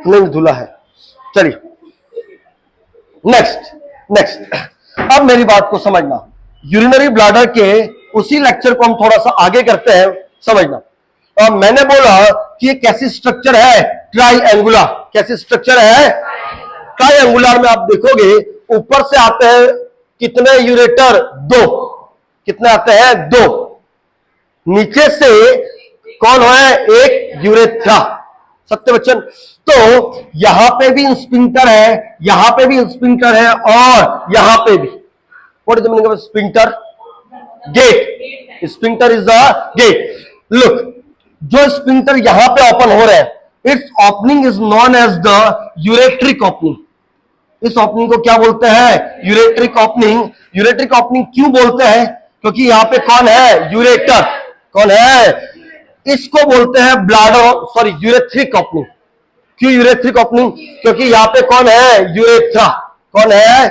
नहीं धुला है। चलिए नेक्स्ट नेक्स्ट, अब मेरी बात को समझना। यूरिनरी ब्लैडर के उसी लेक्चर को हम थोड़ा सा आगे करते हैं, समझना। अब मैंने बोला कि ये कैसी स्ट्रक्चर है, ट्राइएंगुलर। कैसी स्ट्रक्चर है, ट्राइएंगुलर में आप देखोगे ऊपर से आते हैं कितने यूरेटर, 2। कितने आते हैं, 2। नीचे से कौन है, एक यूरेथ्रा। सत्य बच्चन। तो यहां पे भी स्फिंक्टर है, यहां पे भी स्फिंक्टर है, और यहां पे भी। What is the meaning of sphincter? Gate. Sphincter is the gate. Look, जो स्फिंक्टर यहां पे ओपन हो रहे हैं, its opening is known as the ureteric opening. इस ओपनिंग को क्या बोलते हैं, यूरेट्रिक ओपनिंग। यूरेट्रिक ओपनिंग क्यों बोलते हैं, क्योंकि यहां पे कौन है, यूरेटर। कौन है, इसको बोलते हैं ब्लैडर, सॉरी यूरेथ्रिक ओपनिंग। क्यों यूरेथ्रिक ओपनिंग, क्योंकि यहां पे कौन है, यूरेथ्रा। कौन है,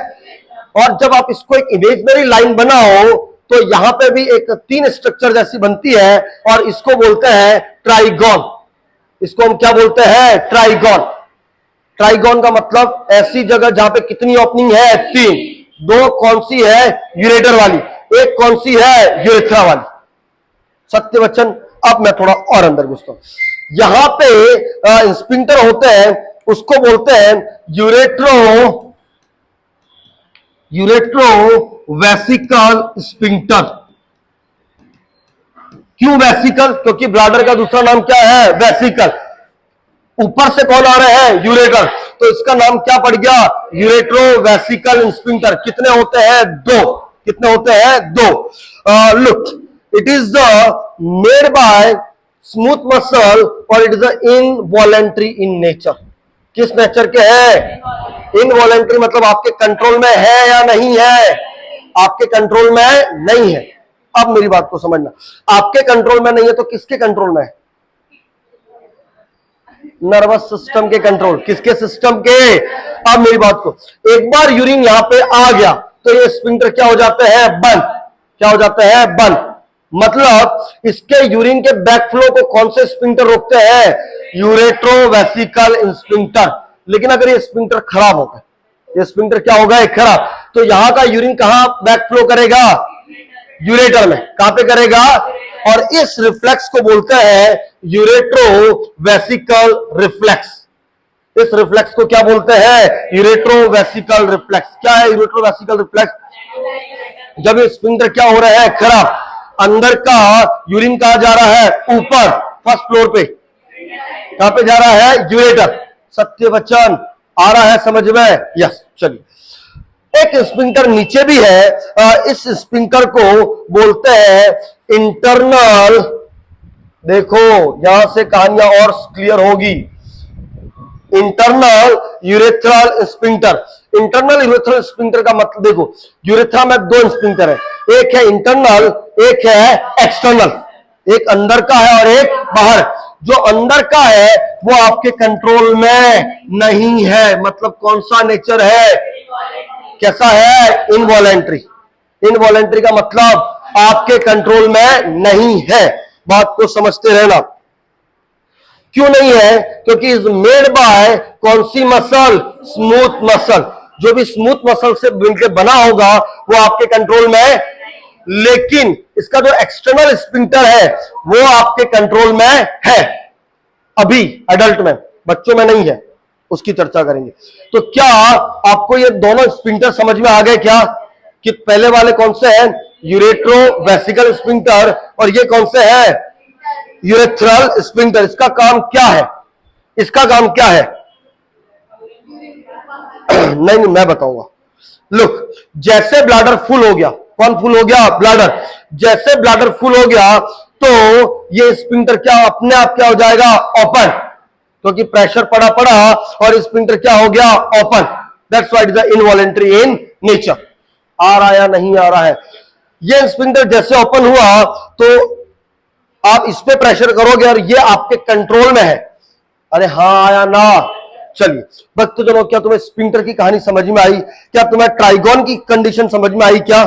और जब आप इसको एक इमेजिनरी लाइन बनाओ तो यहां पे भी एक 3 स्ट्रक्चर जैसी बनती है, और इसको बोलते हैं ट्राइगोन। इसको हम क्या बोलते हैं, ट्राइगोन। ट्राइगोन का मतलब ऐसी जगह जहां पे कितनी ओपनिंग है, 3। 2 कौन सी है, यूरेटर वाली, एक कौन सी है, यूरेथ्रा वाली। सत्य वचन। अब मैं थोड़ा और अंदर घुसता हूं। यहां पे स्फिंक्टर होते हैं, उसको बोलते हैं यूरेट्रोवेसिकल स्फिंक्टर। क्यों वेसिकल, क्योंकि ब्लैडर का दूसरा नाम क्या है, वेसिकल। ऊपर से कौन आ रहे हैं, यूरेटर, तो इसका नाम क्या पड़ गया, यूरेट्रोवेसिकल स्फिंक्टर। कितने होते हैं, 2। कितने होते हैं, 2। Look, it is the made by smooth muscle, और it is the involuntary in nature. किस नेचर के है, इनवॉलेंट्री, मतलब आपके कंट्रोल में है या नहीं है, आपके कंट्रोल में नहीं है। अब मेरी बात को समझना, आपके कंट्रोल में नहीं है तो किसके कंट्रोल में है, नर्वस सिस्टम के कंट्रोल। किसके सिस्टम के। अब मेरी बात को, एक बार यूरिन यहां पे आ गया तो ये स्फिंक्टर क्या हो जाते हैं, बंद। क्या हो जाते हैं, बंद। मतलब इसके यूरिन के बैकफ्लो को कौन से स्फिंक्टर रोकते हैं, यूरेट्रोवेसिकल स्फिंक्टर। लेकिन अगर ये स्फिंक्टर खराब हो गए, ये स्फिंक्टर क्या होगा, खराब, तो यहां का यूरिन कहां बैकफ्लो करेगा, यूरेटर में। कहां पे करेगा, और इस रिफ्लेक्स को बोलते हैं यूरेट्रोवेसिकल रिफ्लेक्स। इस रिफ्लेक्स को क्या बोलते हैं, यूरेट्रोवेसिकल रिफ्लेक्स। क्या है यूरेट्रोवेसिकल रिफ्लेक्स, जब ये स्फिंक्टर क्या हो रहा है, खराब, अंदर का यूरिन कहां जा रहा है, ऊपर, फर्स्ट फ्लोर पे। कहां पे जा रहा है, यूरेटर। सत्य वचन, आ रहा है समझ में, यस। चलिए, एक स्फिंक्टर नीचे भी है, इस स्फिंक्टर को बोलते हैं इंटरनल। देखो यहां से कहानियां और क्लियर होगी। Internal urethral sphincter. Internal urethral sphincter का मतलब देखो, यूरेथ्रा में 2 स्फिंक्टर है, एक है इंटरनल, एक है एक्सटर्नल। एक अंदर का है और एक बाहर। जो अंदर का है वो आपके कंट्रोल में नहीं है। मतलब कौन सा नेचर है, कैसा है, इनवॉलेंट्री। इनवॉलेंट्री का मतलब आपके कंट्रोल में नहीं है। बात को समझते रहना। क्यों नहीं है, क्योंकि इज मेड बाय कौन सी मसल, स्मूथ मसल। जो भी स्मूथ मसल से मिलकर बना होगा वो आपके कंट्रोल में, लेकिन इसका जो एक्सटर्नल स्फिंक्टर है वो आपके कंट्रोल में है। अभी एडल्ट में, बच्चों में नहीं है, उसकी चर्चा करेंगे। तो क्या आपको ये दोनों स्फिंक्टर समझ में आ गए क्या, कि पहले वाले कौन से हैं, यूरेट्रोवेसिकल स्फिंक्टर, और ये कौन से हैं, यूरेथ्रल स्फिंक्टर। इसका काम क्या है, इसका काम क्या है, नहीं मैं बताऊंगा। लुक, जैसे ब्लैडर फुल हो गया, कौन फुल हो गया, ब्लैडर। जैसे ब्लैडर फुल हो गया तो ये स्फिंक्टर क्या अपने आप क्या हो जाएगा, ओपन, क्योंकि प्रेशर पड़ा और स्फिंक्टर क्या हो गया, open. That's why it is involuntary in nature. आ रहा या नहीं आ रहा है, ये स्फिंक्टर जैसे ओपन हुआ तो आप इस पे प्रेशर करोगे और ये आपके कंट्रोल में है। अरे हाँ आया ना। चलिए भक्तजनों, क्या तुम्हें स्फिंक्टर की कहानी समझ में आई, क्या तुम्हें ट्राइगोन की कंडीशन समझ में आई क्या,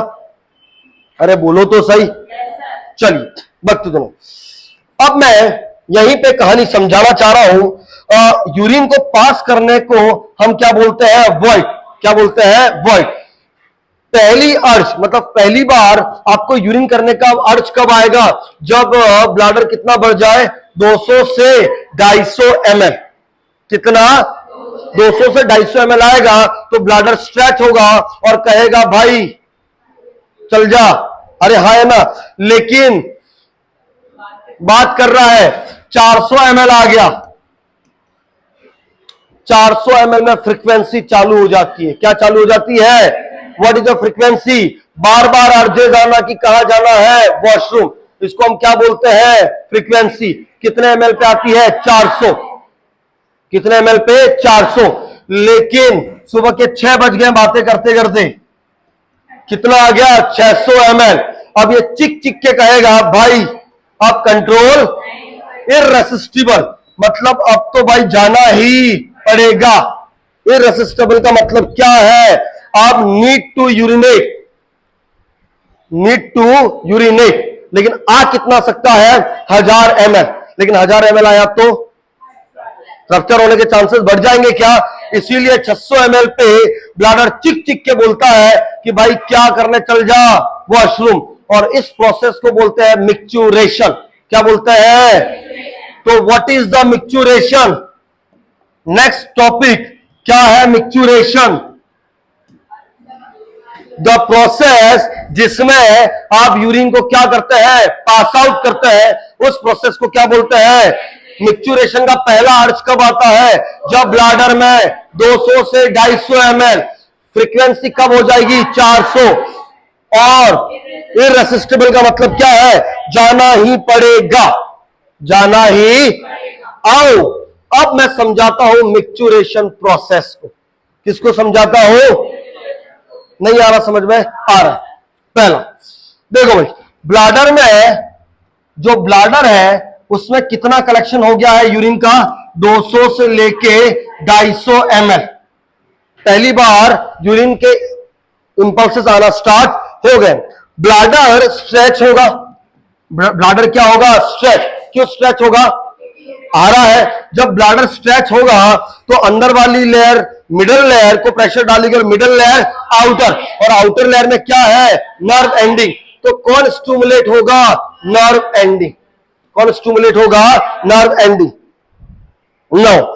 अरे बोलो तो सही। चलिए भक्तजनों, अब मैं यहीं पे कहानी समझाना चाह रहा हूं। यूरिन को पास करने को हम क्या बोलते हैं? वॉइड। क्या बोलते हैं? वॉइड। पहली अर्ज मतलब पहली बार आपको यूरिन करने का अर्ज कब आएगा? जब ब्लैडर कितना बढ़ जाए? 200 से 250 ml। कितना? 200 से 250 ml आएगा तो ब्लैडर स्ट्रेच होगा और कहेगा भाई चल जा। अरे हाँ है ना। लेकिन बात कर रहा है 400 ml आ गया, 400 ml में फ्रीक्वेंसी चालू हो जाती है। क्या चालू हो जाती है? What is the frequency? Bar bar urges आना कि कहां जाना है? वॉशरूम। इसको हम क्या बोलते हैं? फ्रीक्वेंसी। कितने ml पे आती है? 400। कितने ml पे? 400। लेकिन सुबह के 6 बज गए बातें करते करते, कितना आ गया? 600 ml। अब ये चिक चिक के कहेगा भाई अब कंट्रोल इररेसिस्टिबल, मतलब अब तो भाई जाना ही पड़ेगा। इररेसिस्टिबल का मतलब क्या है? आप need to urinate, need to urinate. लेकिन आ कितना सकता है? 1000 ml। लेकिन 1000 ml आया तो रप्चर होने के चांसेस बढ़ जाएंगे क्या? इसीलिए 600 ml पे ब्लैडर चिक चिक के बोलता है कि भाई क्या करने? चल जा वॉशरूम। और इस प्रोसेस को बोलते हैं मिक्चुरेशन। क्या बोलते हैं? तो what is the micturition? Next topic क्या है? मिक्चुरेशन। द प्रोसेस जिसमें आप यूरिन को क्या करते हैं? पास आउट करते हैं। उस प्रोसेस को क्या बोलते हैं? मिक्चुरेशन का पहला अर्ज कब आता है? जब ब्लैडर में 200 से 250 ml, फ्रीक्वेंसी कब हो जाएगी? 400। और इररेसिस्टिबल का मतलब क्या है? जाना ही पड़ेगा, जाना ही। आओ अब मैं समझाता हूं मिक्चुरेशन प्रोसेस को। किसको समझाता हूं? नहीं आ रहा समझ में? आ रहा। पहला देखो भाई, ब्लैडर में जो ब्लैडर है उसमें कितना कलेक्शन हो गया है यूरिन का? 200 से लेके 250 ml। पहली बार यूरिन के इंपल्सेस आना स्टार्ट हो गए। ब्लैडर स्ट्रेच होगा। ब्लैडर क्या होगा? स्ट्रेच। क्यों स्ट्रेच होगा? आ रहा है। जब ब्लैडर स्ट्रेच होगा तो अंदर वाली लेयर, मिडल लेयर को प्रेशर डालेगी, मिडल लेयर आउटर, और आउटर लेयर में क्या है? Nerve ending. तो कौन स्टिमुलेट होगा? Nerve ending. कौन स्टिमुलेट होगा? Nerve ending. नो,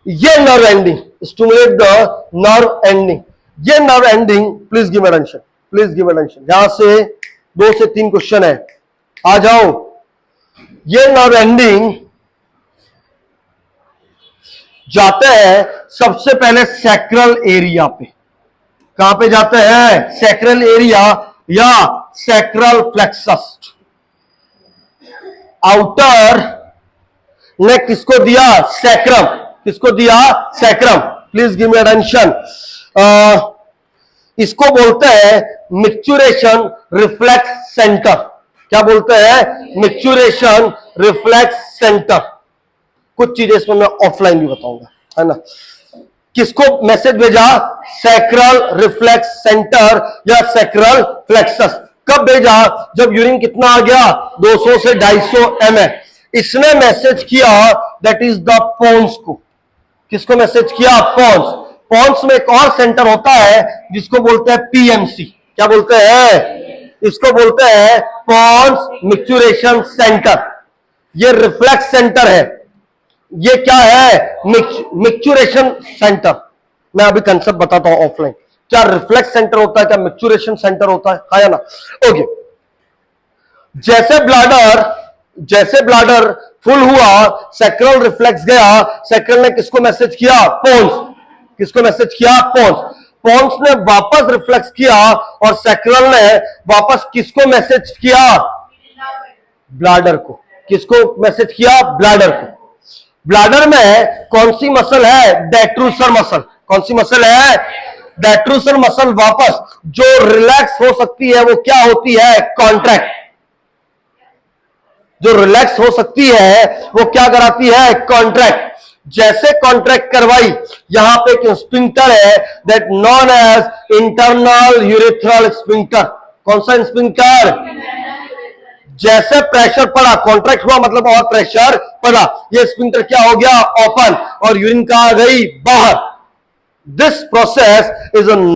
ये nerve ending stimulate the nerve ending. ये nerve ending, please give attention, please give attention. यहां से 2 से 3 क्वेश्चन है, आ जाओ। ये नर्व एंडिंग जाते हैं सबसे पहले सैक्रल एरिया पे। कहां पे जाते हैं? सैक्रल एरिया या सैक्रल फ्लेक्सस। आउटर ने किसको दिया? सैक्रम। किसको दिया? Sacrum. Please give me attention. इसको बोलते हैं मिक्चुरेशन रिफ्लेक्स सेंटर। क्या बोलते हैं? Micturition reflex centre. कुछ चीजें इसमें मैं ऑफलाइन भी बताऊंगा, है ना। किसको मैसेज भेजा? सैक्रल रिफ्लेक्स सेंटर या सैक्रल फ्लेक्सस। कब भेजा? जब यूरिन कितना आ गया? 200 से 250 ml। इसने मैसेज किया दैट इज द पोन्स को। किसको मैसेज किया? पोन्स। पोन्स में एक और सेंटर होता है जिसको बोलते हैं पीएमसी। क्या बोलते हैं? इसको बोलते हैं पोन्स मिक्चुरेशन सेंटर। ये रिफ्लेक्स सेंटर है। ये क्या है? Micturition centre. मैं अभी कंसेप्ट बताता हूं ऑफलाइन। क्या रिफ्लेक्स सेंटर होता है? क्या मिक्चुरेशन सेंटर होता है? हाँ या ना? ओके। जैसे ब्लैडर फुल हुआ, सैक्रल रिफ्लेक्स गया। सैक्रल ने किसको मैसेज किया? पोन्स। किसको मैसेज किया? पोन्स। पोन्स ने वापस रिफ्लेक्स किया और सैक्रल ने वापस किसको मैसेज किया? ब्लैडर को। किसको मैसेज किया? ब्लैडर को। ब्लैडर में कौन सी मसल है? Detrusor muscle. कौन सी मसल है? Detrusor muscle. वापस जो रिलैक्स हो सकती है वो क्या होती है? कॉन्ट्रैक्ट। जो रिलैक्स हो सकती है वो क्या कराती है? कॉन्ट्रैक्ट। जैसे कॉन्ट्रैक्ट करवाई, यहां पे एक स्फिंक्टर है that known as internal urethral sphincter. कौन सा स्फिंक्टर? जैसे प्रेशर पड़ा, कॉन्ट्रैक्ट हुआ मतलब और प्रेशर पड़ा, ये स्फिंक्टर क्या हो गया, ओपन, और यूरिन कहां गई, बाहर. This process is a